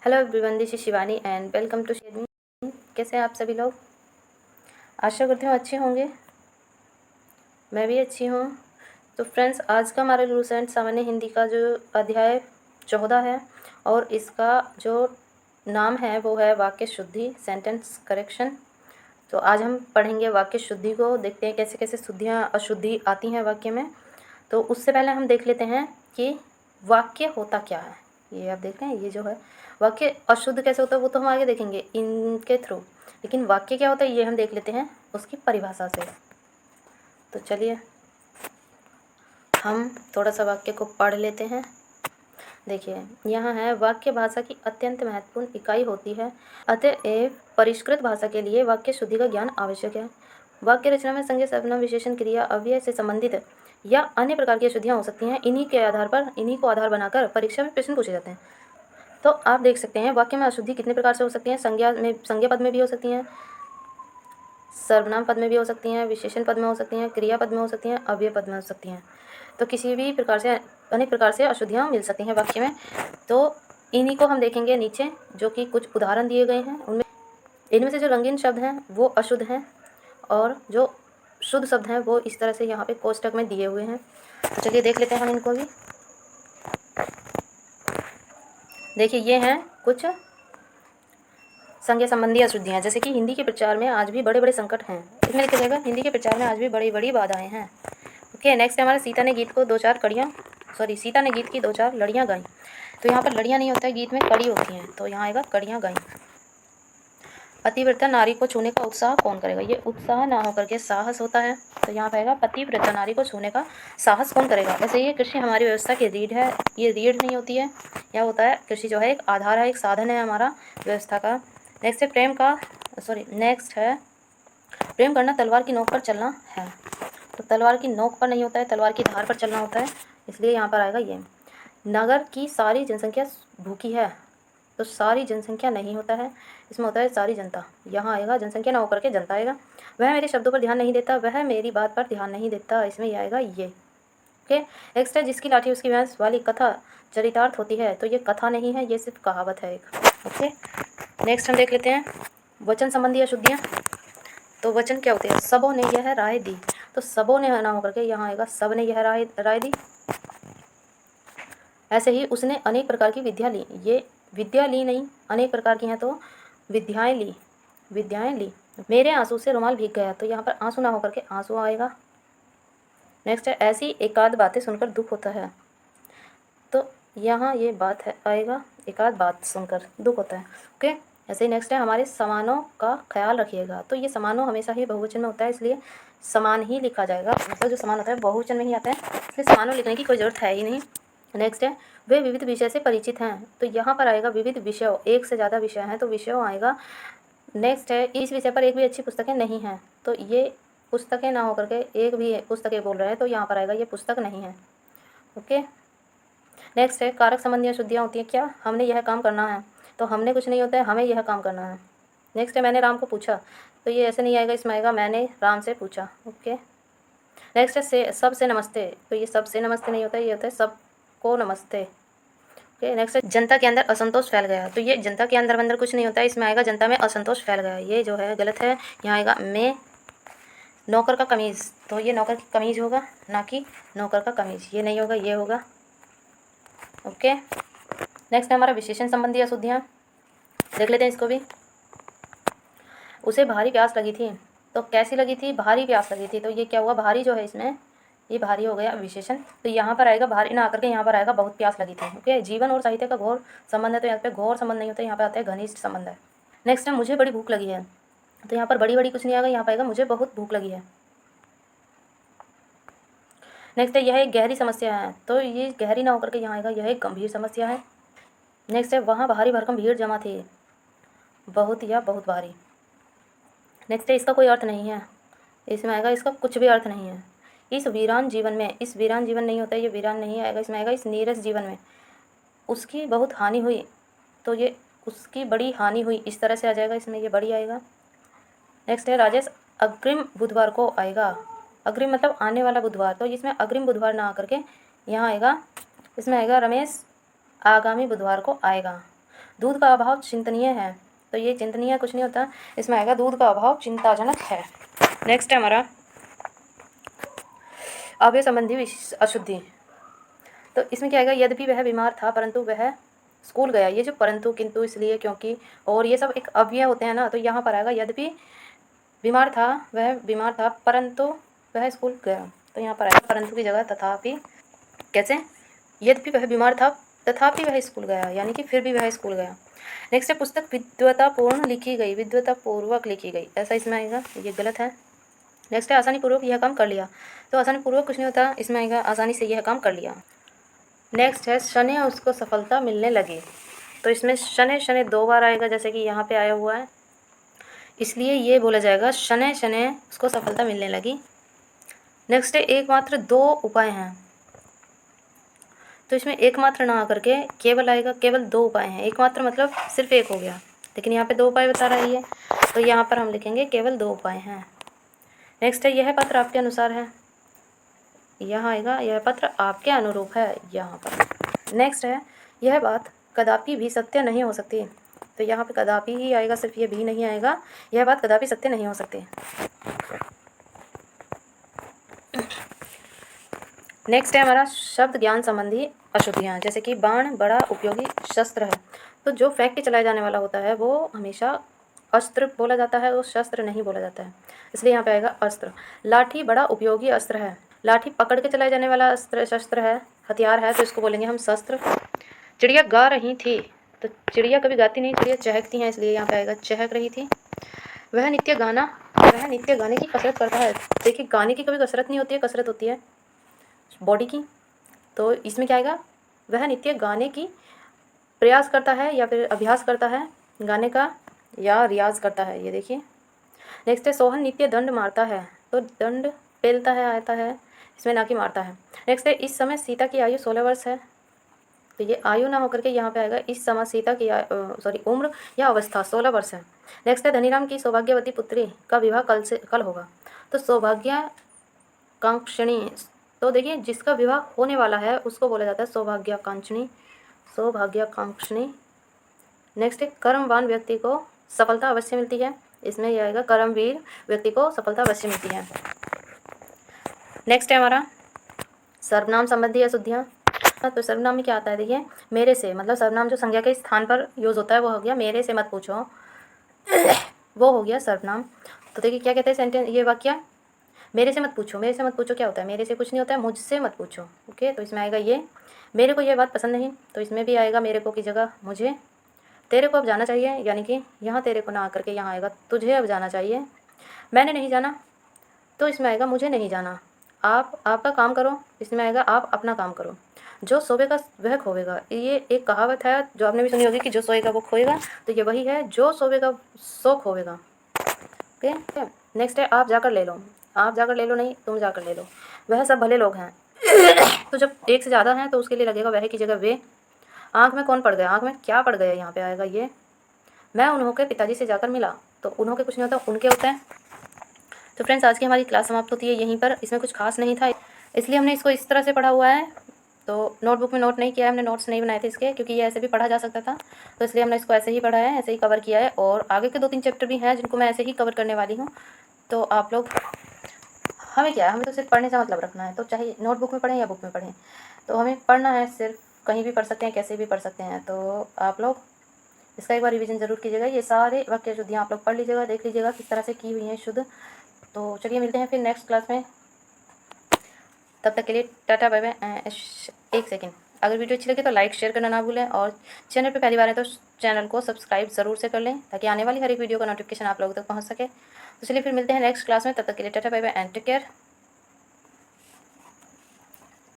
Hello everyone, this is Shivani and welcome to sharing. कैसे हैं आप सभी लोग? आशा करती हूँ अच्छे होंगे। मैं भी अच्छी हूँ। तो फ्रेंड्स, आज का हमारा रूल्स एंड सामान्य हिंदी का जो अध्याय 14 है और इसका जो नाम है वो है वाक्य शुद्धि, सेंटेंस करेक्शन। तो आज हम पढ़ेंगे वाक्य शुद्धि को, देखते हैं कैसे कैसे शुद्धियाँ अशुद्धि आती हैं वाक्य में। तो उससे पहले हम देख लेते हैं कि वाक्य होता क्या है। ये आप देख रहे हैं, ये जो है वाक्य अशुद्ध कैसे होता है वो तो हम आगे देखेंगे इनके थ्रू, लेकिन वाक्य क्या होता है ये हम देख लेते हैं उसकी परिभाषा से। तो चलिए हम थोड़ा सा वाक्य को पढ़ लेते हैं। देखिए, यहाँ है वाक्य भाषा की अत्यंत महत्वपूर्ण इकाई होती है, अतएव परिष्कृत भाषा के लिए वाक्य शुद्धि का ज्ञान आवश्यक है। वाक्य रचना में संज्ञा, सर्वनाम, विशेषण, क्रिया, अव्यय से संबंधित या अन्य प्रकार की अशुद्धियाँ हो सकती हैं। इन्हीं को आधार बनाकर परीक्षा में प्रश्न पूछे जाते हैं। तो आप देख सकते हैं वाक्य में अशुद्धि कितने प्रकार से हो सकती हैं। संज्ञा पद में भी हो सकती हैं, सर्वनाम पद में भी हो सकती हैं, विशेषण पद में हो सकती हैं, क्रिया पद में हो सकती हैं, अव्यय पद में हो सकती हैं। तो किसी भी प्रकार से अनेक प्रकार से अशुद्धियाँ मिल सकती हैं वाक्य में। तो इन्हीं को हम देखेंगे नीचे, जो कि कुछ उदाहरण दिए गए हैं। इनमें से जो रंगीन शब्द हैं वो अशुद्ध हैं और जो शुद्ध शब्द हैं वो इस तरह से यहाँ पे कोष्टक में दिए हुए हैं। तो चलिए देख लेते हैं हम इनको भी। देखिए, ये हैं कुछ संज्ञा संबंधी अशुद्धियाँ, जैसे कि हिंदी के प्रचार में आज भी बड़े बड़े संकट हैं। इसमें लिखा जाएगा हिंदी के प्रचार में आज भी बड़ी बड़ी बाधाएं हैं। ओके, नेक्स्ट है हमारा सीता ने गीत की दो चार लड़ियाँ गाईं। तो यहाँ पर लड़ियाँ नहीं होता है, गीत में कड़ी होती हैं, तो यहाँ आएगा कड़ियाँ गाईं। पतिव्रता नारी को छूने का उत्साह कौन करेगा? ये उत्साह ना होकर के साहस होता है, तो यहाँ पाएगा पतिव्रता नारी को छूने का साहस कौन करेगा। वैसे ये कृषि हमारी व्यवस्था की रीढ़ है, ये रीढ़ नहीं होती है। यह होता है कृषि जो है एक आधार है, एक साधन है हमारा व्यवस्था का। नेक्स्ट है प्रेम करना तलवार की नोक पर चलना है। तो तलवार की नोक पर नहीं होता है, तलवार की धार पर चलना होता है, इसलिए यहाँ पर आएगा ये। नगर की सारी जनसंख्या भूखी है, तो सारी जनसंख्या नहीं होता है, इसमें होता है सारी जनता। यहाँ आएगा जनसंख्या ना होकर के जनता आएगा। वह मेरे शब्दों पर ध्यान नहीं देता, वह मेरी बात पर ध्यान नहीं देता, इसमें यह आएगा ये। ओके, नेक्स्ट है जिसकी लाठी उसकी भैंस वाली कथा चरितार्थ होती है। तो ये कथा नहीं है, ये सिर्फ कहावत है एक। ओके, नेक्स्ट हम देख लेते हैं वचन संबंधी अशुद्धियाँ। तो वचन क्या होते हैं? सबों ने यह राय दी, तो सबों ने ना होकर के यहाँ आएगा सब ने यह राय दी। ऐसे ही उसने अनेक प्रकार की विद्या ली, ये विद्या ली नहीं, अनेक प्रकार की हैं तो विद्याएं ली। मेरे आंसू से रुमाल भीग गया, तो यहाँ पर आंसू ना होकर के आंसू आएगा। नेक्स्ट है ऐसी एकाध बातें सुनकर दुख होता है, तो यहाँ ये बात है आएगा, एकाध बात सुनकर दुख होता है। ओके, ऐसे ही नेक्स्ट है हमारे समानों का ख्याल रखिएगा। तो ये समानों हमेशा ही बहुवचन में होता है, इसलिए समान ही लिखा जाएगा। मतलब जो समान होता है बहुवचन में ही आता है, इसलिए समानों लिखने की कोई ज़रूरत है ही नहीं। नेक्स्ट है वे विविध विषय से परिचित हैं, तो यहाँ पर आएगा विविध विषयों, एक से ज़्यादा विषय हैं तो विषयों आएगा। नेक्स्ट है इस विषय पर एक भी अच्छी पुस्तकें नहीं हैं, तो ये पुस्तकें ना होकर के एक भी पुस्तकें बोल रहे हैं, तो यहाँ पर आएगा ये पुस्तक नहीं है। ओके, नेक्स्ट है कारक संबंधी अशुद्धियाँ होती हैं। क्या? हमने यह काम करना है, तो हमने कुछ नहीं होता है, हमें यह काम करना है। नेक्स्ट है मैंने राम को पूछा, तो ये ऐसे नहीं आएगा, इसमें आएगा मैंने राम से पूछा। ओके, नेक्स्ट है सबसे नमस्ते, तो ये सबसे नमस्ते नहीं होता है, ये होता है सबको नमस्ते। ओके, नेक्स्ट है जनता के अंदर असंतोष फैल गया, तो ये जनता के अंदर कुछ नहीं होता है, इसमें आएगा जनता में असंतोष फैल गया, ये जो है गलत है। यहाँ आएगा मैं नौकर का कमीज़, तो ये नौकर की कमीज़ होगा, ना कि नौकर का कमीज़, ये नहीं होगा, ये होगा। ओके, नेक्स्ट है हमारा विशेषण संबंधी अशुद्धियाँ, देख लेते हैं इसको भी। उसे भारी प्यास लगी थी, तो कैसी लगी थी? भारी प्यास लगी थी, तो ये क्या हुआ? भारी जो है इसमें ये भारी हो गया विशेषण, तो यहाँ पर आएगा भारी ना आकर के यहाँ पर आएगा बहुत प्यास लगी थी। ओके, जीवन और साहित्य का घोर संबंध है, तो यहाँ पे घोर संबंध नहीं होता, यहाँ पे आता है घनिष्ठ संबंध है। नेक्स्ट है मुझे बड़ी भूख लगी है, तो यहाँ पर बड़ी कुछ नहीं आएगा, यहाँ पर आएगा मुझे बहुत भूख लगी है। नेक्स्ट है यह एक गहरी समस्या है, तो ये गहरी ना होकर के यहाँ आएगा यह एक गंभीर समस्या है। नेक्स्ट है वहाँ भारी भरकम भीड़ जमा थी, बहुत या बहुत भारी। नेक्स्ट है इसका कोई अर्थ नहीं है, इसमें आएगा इसका कुछ भी अर्थ नहीं है। इस वीरान जीवन में, इस वीरान जीवन नहीं होता है, ये वीरान नहीं आएगा, इसमें आएगा इस नीरस जीवन में उसकी बहुत हानि हुई, तो ये उसकी बड़ी हानि हुई, इस तरह से आ जाएगा, इसमें ये बड़ी आएगा। नेक्स्ट है राजेश अग्रिम बुधवार को आएगा, अग्रिम मतलब आने वाला बुधवार, तो इसमें अग्रिम बुधवार ना आकर के यहाँ आएगा, इसमें आएगा रमेश आगामी बुधवार को आएगा। दूध का अभाव चिंतनीय है, तो ये चिंतनीय कुछ नहीं होता, इसमें आएगा दूध का अभाव चिंताजनक है। नेक्स्ट है हमारा अव्यय संबंधी अशुद्धि। तो इसमें क्या आएगा, यद्यपि वह बीमार था परंतु वह स्कूल गया। ये जो परंतु, किंतु, इसलिए, क्योंकि और ये सब एक अव्यय होते हैं ना, तो यहाँ पर आएगा यद्यपि बीमार था, वह बीमार था परंतु वह स्कूल गया। तो यहाँ पर आएगा परंतु की जगह तथापि। कैसे, यद्यपि वह बीमार था तथापि वह स्कूल गया, यानी कि फिर भी वह स्कूल गया। नेक्स्ट है पुस्तक विद्वतापूर्ण लिखी गई, विद्वतापूर्वक लिखी गई, ऐसा इसमें आएगा, ये गलत है। नेक्स्ट है आसानी पूर्वक यह काम कर लिया। तो आसानी पूर्वक कुछ नहीं होता, इसमें आएगा आसानी से यह काम कर लिया। नेक्स्ट है शनै उसको सफलता मिलने लगी। तो इसमें शनै शनै 2 बार आएगा, जैसे कि यहाँ पे आया हुआ है, इसलिए ये बोला जाएगा शनै शनै उसको सफलता मिलने लगी। नेक्स्ट है एकमात्र 2 उपाय हैं। तो इसमें एकमात्र ना आकर के केवल आएगा, केवल 2 उपाय हैं। एकमात्र मतलब सिर्फ एक हो गया, लेकिन यहाँ पे 2 उपाय बता रही है, तो यहाँ पर हम लिखेंगे केवल 2 उपाय हैं। नेक्स्ट है यह पत्र आपके अनुसार है, यहाँ आएगा यह पत्र आपके अनुरूप है, यहाँ पर। नेक्स्ट है यह बात कदापि भी सत्य नहीं हो सकती। तो यहाँ पे कदापि ही आएगा, सिर्फ ये भी नहीं आएगा, यह बात कदापि सत्य नहीं हो सकती। नेक्स्ट है हमारा शब्द ज्ञान संबंधी अशुद्धियाँ, जैसे कि बाण बड़ा उपयोगी शस्त्र है। तो जो फेंक के चलाया जाने वाला होता है वो हमेशा अस्त्र बोला जाता है, वो शस्त्र नहीं बोला जाता है, इसलिए यहाँ पे आएगा अस्त्र। लाठी बड़ा उपयोगी अस्त्र है, लाठी पकड़ के चलाए जाने वाला अस्त्र शस्त्र है, हथियार है, तो इसको बोलेंगे हम शस्त्र। चिड़िया गा रही थी, तो चिड़िया कभी गाती नहीं, चिड़िया चहकती हैं, इसलिए यहाँ पे आएगा चहक रही थी। वह नित्य गाने की कसरत करता है। देखिए गाने की कभी कसरत नहीं होती है, कसरत होती है बॉडी की। तो इसमें क्या आएगा, वह नित्य गाने की प्रयास करता है या फिर अभ्यास करता है गाने का, या रियाज करता है, ये देखिए। नेक्स्ट है सोहन नित्य दंड मारता है। तो दंड पेलता है, आता है, इसमें ना कि मारता है। नेक्स्ट है इस समय सीता की आयु 16 वर्ष है। तो ये आयु ना होकर के यहाँ पे आएगा इस समय सीता की उम्र या अवस्था 16 वर्ष है। नेक्स्ट है धनीराम की सौभाग्यवती पुत्री का विवाह कल होगा। तो सौभाग्याकांक्षिणी, तो देखिए जिसका विवाह होने वाला है उसको बोला जाता है सौभाग्याकांक्षिणी। नेक्स्ट है कर्मवान व्यक्ति को सफलता अवश्य मिलती है, इसमें यह आएगा कर्मवीर व्यक्ति को सफलता अवश्य मिलती है। नेक्स्ट है हमारा सर्वनाम संबंधी अशुद्धियाँ। तो सर्वनाम में क्या आता है, देखिए मेरे से, मतलब सर्वनाम जो संज्ञा के स्थान पर यूज़ होता है वो हो गया मेरे से मत पूछो वो हो गया सर्वनाम। तो देखिए क्या कहते हैं सेंटेंस, ये वाक्य मेरे से मत पूछो। मेरे से मत पूछो क्या होता है, मेरे से कुछ नहीं होता है, मुझसे मत पूछो। ओके, तो इसमें आएगा ये मेरे को ये बात पसंद नहीं, तो इसमें भी आएगा मेरे को की जगह मुझे। तेरे को अब जाना चाहिए, यानी कि यहाँ तेरे को ना आकर के यहाँ आएगा तुझे अब जाना चाहिए। मैंने नहीं जाना, तो इसमें आएगा मुझे नहीं जाना। आप आपका काम करो, इसमें आएगा आप अपना काम करो। जो सोएगा वह खोएगा, ये एक कहावत है जो आपने भी सुनी होगी कि जो सोएगा वो खोएगा, तो ये वही है, जो सोएगा सो खोएगा। ओके, नेक्स्ट है आप जाकर ले लो। आप जाकर ले लो नहीं, तुम जाकर ले लो। वह सब भले लोग हैं तो जब एक से ज़्यादा हैं तो उसके लिए लगेगा वह की जगह वे। आँख में कौन पड़ गया, आँख में क्या पड़ गया, यहाँ पे आएगा ये। मैं उन्हों के पिताजी से जाकर मिला, तो उन्हों के कुछ नहीं होता, उनके होते हैं। तो फ्रेंड्स आज की हमारी क्लास समाप्त होती है यहीं पर। इसमें कुछ खास नहीं था, इसलिए हमने इसको इस तरह से पढ़ा हुआ है। तो नोटबुक में नोट नहीं किया है, हमने नोट्स नहीं बनाए थे इसके, क्योंकि ये ऐसे भी पढ़ा जा सकता था, तो इसलिए हमने इसको ऐसे ही पढ़ा है, ऐसे ही कवर किया है। और आगे के 2-3 चैप्टर भी हैं जिनको मैं ऐसे ही कवर करने वाली हूँ। तो आप लोग, हमें क्या है, हमें तो सिर्फ पढ़ने से मतलब रखना है, तो चाहे नोटबुक में पढ़ें या बुक में पढ़ें, तो हमें पढ़ना है, सिर्फ कहीं भी पढ़ सकते हैं, कैसे भी पढ़ सकते हैं। तो आप लोग इसका एक बार रिवीजन ज़रूर कीजिएगा। ये सारे वाक्य शुद्धियाँ आप लोग पढ़ लीजिएगा, देख लीजिएगा किस तरह से की हुई हैं शुद्ध। तो चलिए मिलते हैं फिर नेक्स्ट क्लास में, तब तक के लिए टाटा बाय बाय। एक सेकेंड, अगर वीडियो अच्छी लगे तो लाइक शेयर करना ना भूलें, और चैनल पे पहली बार है तो चैनल को सब्सक्राइब ज़रूर से कर लें, ताकि आने वाली हर एक वीडियो का नोटिफिकेशन आप लोगों तक पहुंच सके। तो चलिए फिर मिलते हैं नेक्स्ट क्लास में, तब तक के लिए tata bye bye and take care.